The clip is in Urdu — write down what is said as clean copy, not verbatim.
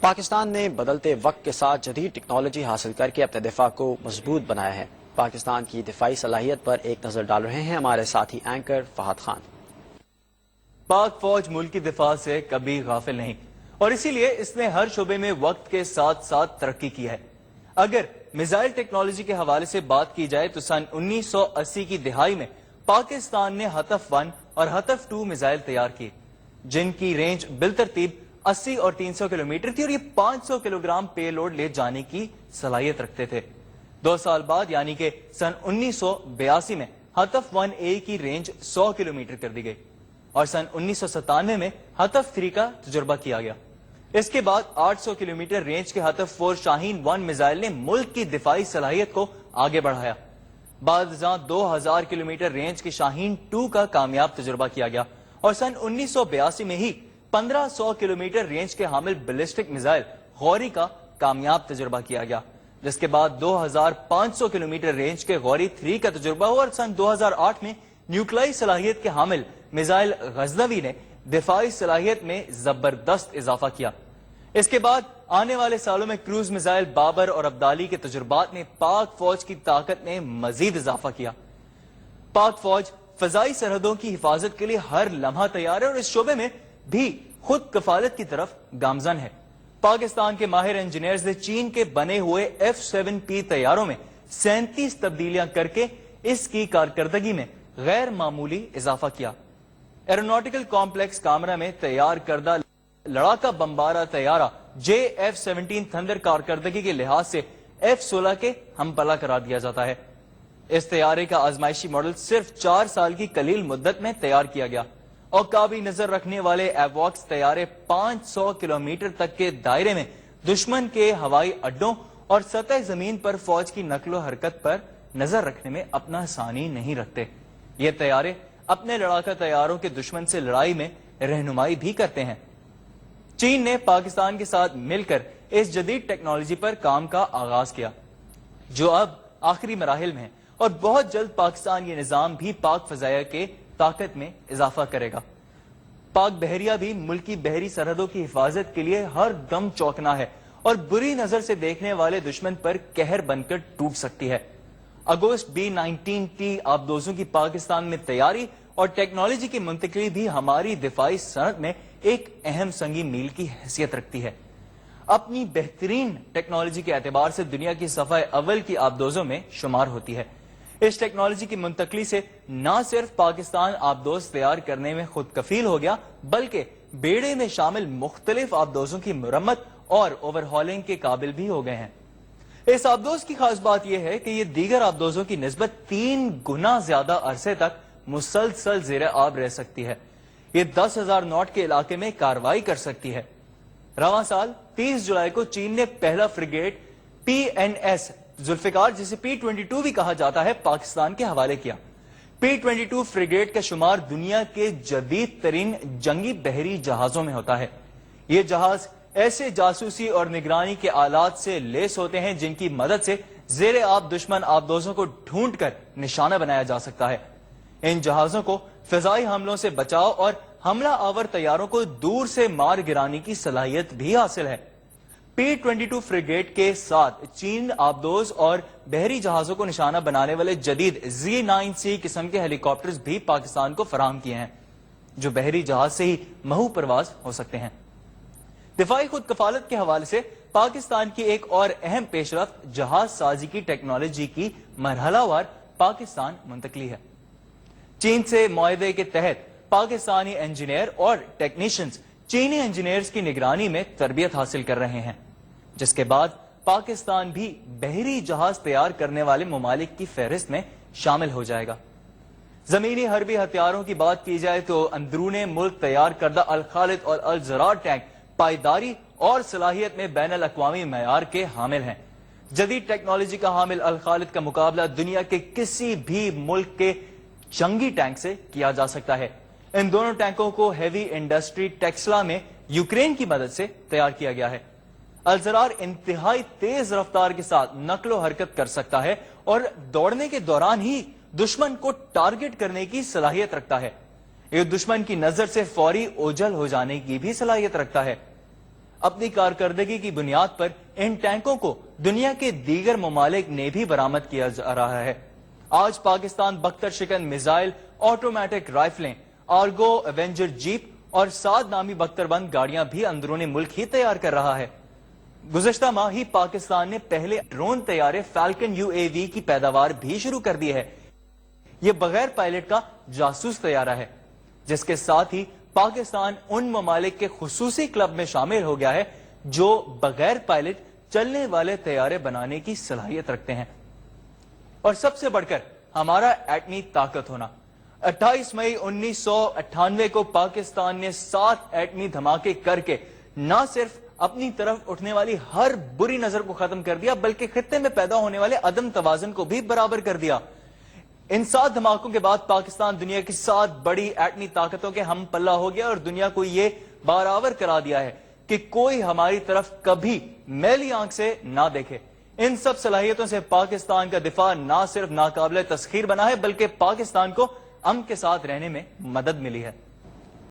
پاکستان نے بدلتے وقت کے ساتھ جدید ٹیکنالوجی حاصل کر کے اپنے دفاع کو مضبوط بنایا ہے۔ پاکستان کی دفاعی صلاحیت پر ایک نظر ڈال رہے ہیں ہمارے ساتھی اینکر فہد خان۔ پاک فوج ملک کی دفاع سے کبھی غافل نہیں اور اسی لیے اس نے ہر شعبے میں وقت کے ساتھ ساتھ ترقی کی ہے۔ اگر میزائل ٹیکنالوجی کے حوالے سے بات کی جائے تو سن 1980 کی دہائی میں پاکستان نے ہتف 1 اور ہتف 2 میزائل تیار کیے، جن کی رینج بالترتیب 80 اور 300 کلومیٹر تھی اور یہ 500 کلو گرام پے لوڈ لے جانے کی صلاحیت رکھتے تھے۔ 2 سال بعد یعنی کہ سن 1982 میں ہتف 1A کی رینج 100 کلومیٹر کر دی گئی اور سن 1997 میں ہتف 3 کا تجربہ کیا گیا۔ اس کے بعد 800 کلومیٹر رینج کے ہتف 4 شاہین 1 میزائل نے ملک کی دفاعی صلاحیت کو آگے بڑھایا۔ بعد ازاں 2000 کلومیٹر رینج کے شاہین 2 کا کامیاب تجربہ کیا گیا اور سن 1982 میں ہی 1500 کلومیٹر رینج کے حامل بیلسٹک میزائل غوری کا کامیاب تجربہ کیا گیا، جس کے بعد 2500 کلومیٹر رینج کے غوری 3 کا تجربہ ہوا اور سن 2008 میں نیوکلائی صلاحیت کے حامل میزائل غزنوی نے دفاعی صلاحیت میں زبردست اضافہ کیا۔ اس کے بعد آنے والے سالوں میں کروز میزائل بابر اور عبدالی کے تجربات نے پاک فوج کی طاقت میں مزید اضافہ کیا۔ پاک فوج فضائی سرحدوں کی حفاظت کے لیے ہر لمحہ تیار ہے اور اس شعبے میں بھی خود کفالت کی طرف گامزن ہے۔ پاکستان کے ماہر انجینئرز نے چین کے بنے ہوئے F-7P طیاروں میں 37 تبدیلیاں کر کے اس کی کارکردگی میں غیر معمولی اضافہ کیا۔ ایروناٹیکل کمپلیکس کامرہ میں تیار کردہ لڑاکا بمبارہ طیارہ JF-17 تھنڈر کارکردگی کے لحاظ سے F-16 کے ہم پلہ قرار دیا جاتا ہے۔ اس طیارے کا آزمائشی ماڈل صرف 4 سال کی قلیل مدت میں تیار کیا گیا اور قابل نظر رکھنے والے ایواکس طیارے 500 کلومیٹر تک کے دائرے میں دشمن کے ہوائی اڈوں اور سطح زمین پر فوج کی نقل و حرکت پر نظر رکھنے میں اپنا ثانی نہیں رکھتے۔ یہ طیارے اپنے لڑاکا طیاروں کے دشمن سے لڑائی میں رہنمائی بھی کرتے ہیں۔ چین نے پاکستان کے ساتھ مل کر اس جدید ٹیکنالوجی پر کام کا آغاز کیا، جو اب آخری مراحل میں ہے اور بہت جلد پاکستان یہ نظام بھی پاک فضائیہ کے طاقت میں اضافہ کرے گا۔ پاک بحریہ بھی ملکی بحری سرحدوں کی حفاظت کے لیے ہر دم چوکنا ہے اور بری نظر سے دیکھنے والے دشمن پر قہر بن کر ٹوٹ سکتی ہے۔ اگوست B-19T آبدوزوں کی پاکستان میں تیاری اور ٹیکنالوجی کی منتقلی بھی ہماری دفاعی صنعت میں ایک اہم سنگی میل کی حیثیت رکھتی ہے۔ اپنی بہترین ٹیکنالوجی کے اعتبار سے دنیا کی صفحہ اول کی آبدوزوں میں شمار ہوتی ہے۔ اس ٹیکنالوجی کی منتقلی سے نہ صرف پاکستان آبدوز تیار کرنے میں خود کفیل ہو گیا بلکہ بیڑے میں شامل مختلف آبدوزوں کی مرمت اور اوور ہالنگ کے قابل بھی ہو گئے ہیں۔ اس آبدوز کی خاص بات یہ ہے کہ یہ دیگر آبدوزوں کی نسبت 3 گنا زیادہ عرصے تک مسلسل زیر آب رہ سکتی ہے۔ یہ 10,000 ناٹ کے علاقے میں کارروائی کر سکتی ہے۔ رواں سال 30 جولائی کو چین نے پہلا فریگیٹ PNS ذوالفقار، جسے P-22 بھی کہا جاتا ہے، پاکستان کے حوالے کیا۔ P-22 فریگیٹ کا شمار دنیا کے جدید ترین جنگی بحری جہازوں میں ہوتا ہے۔ یہ جہاز ایسے جاسوسی اور نگرانی کے آلات سے لیس ہوتے ہیں جن کی مدد سے زیر آب دشمن آبدوزوں کو ڈھونڈ کر نشانہ بنایا جا سکتا ہے۔ ان جہازوں کو فضائی حملوں سے بچاؤ اور حملہ آور طیاروں کو دور سے مار گرانے کی صلاحیت بھی حاصل ہے۔ P-22 فریگیٹ کے ساتھ چین آبدوز اور بحری جہازوں کو نشانہ بنانے والے جدید Z-9C قسم کے ہیلی کاپٹرز بھی پاکستان کو فراہم کیے ہیں، جو بحری جہاز سے ہی محو پرواز ہو سکتے ہیں۔ دفاعی خود کفالت کے حوالے سے پاکستان کی ایک اور اہم پیش رفت جہاز سازی کی ٹیکنالوجی کی مرحلہ وار پاکستان منتقلی ہے۔ چین سے معاہدے کے تحت پاکستانی انجینئر اور ٹیکنیشینز چینی انجینئرز کی نگرانی میں تربیت حاصل کر رہے ہیں، جس کے بعد پاکستان بھی بحری جہاز تیار کرنے والے ممالک کی فہرست میں شامل ہو جائے گا۔ زمینی حربی ہتھیاروں کی بات کی جائے تو اندرون ملک تیار کردہ الخالد اور الزرار ٹینک پائیداری اور صلاحیت میں بین الاقوامی معیار کے حامل ہیں۔ جدید ٹیکنالوجی کا حامل الخالد کا مقابلہ دنیا کے کسی بھی ملک کے جنگی ٹینک سے کیا جا سکتا ہے۔ ان دونوں ٹینکوں کو ہیوی انڈسٹری ٹیکسلا میں یوکرین کی مدد سے تیار کیا گیا ہے۔ الزرار انتہائی تیز رفتار کے ساتھ نقل و حرکت کر سکتا ہے اور دوڑنے کے دوران ہی دشمن کو ٹارگٹ کرنے کی صلاحیت رکھتا ہے۔ یہ دشمن کی نظر سے فوری اوجھل ہو جانے کی بھی صلاحیت رکھتا ہے۔ اپنی کارکردگی کی بنیاد پر ان ٹینکوں کو دنیا کے دیگر ممالک نے بھی برآمد کیا جا رہا ہے۔ آج پاکستان بختر شکن میزائل، آٹومیٹک رائفلیں، آرگو ایونجر جیپ اور 7 نامی بختر بند گاڑیاں بھی اندرون ملک ہی تیار کر رہا ہے۔ گزشتہ ماہ ہی پاکستان نے پہلے ڈرون طیارے فالکن UAV کی پیداوار بھی شروع کر دی ہے۔ یہ بغیر پائلٹ کا جاسوس طیارہ ہے، جس کے ساتھ ہی پاکستان ان ممالک کے خصوصی کلب میں شامل ہو گیا ہے جو بغیر پائلٹ چلنے والے طیارے بنانے کی صلاحیت رکھتے ہیں۔ اور سب سے بڑھ کر ہمارا ایٹمی طاقت ہونا۔ 28 مئی 1998 کو پاکستان نے 7 ایٹمی دھماکے کر کے نہ صرف اپنی طرف اٹھنے والی ہر بری نظر کو ختم کر دیا، بلکہ خطے میں پیدا ہونے والے عدم توازن کو بھی برابر کر دیا۔ ان 7 دھماکوں کے بعد پاکستان دنیا کی 7 بڑی ایٹمی طاقتوں کے ہم پلہ ہو گیا اور دنیا کو یہ باراور کرا دیا ہے کہ کوئی ہماری طرف کبھی میلی آنکھ سے نہ دیکھے۔ ان سب صلاحیتوں سے پاکستان کا دفاع نہ صرف ناقابل تسخیر بنا ہے، بلکہ پاکستان کو امن کے ساتھ رہنے میں مدد ملی ہے۔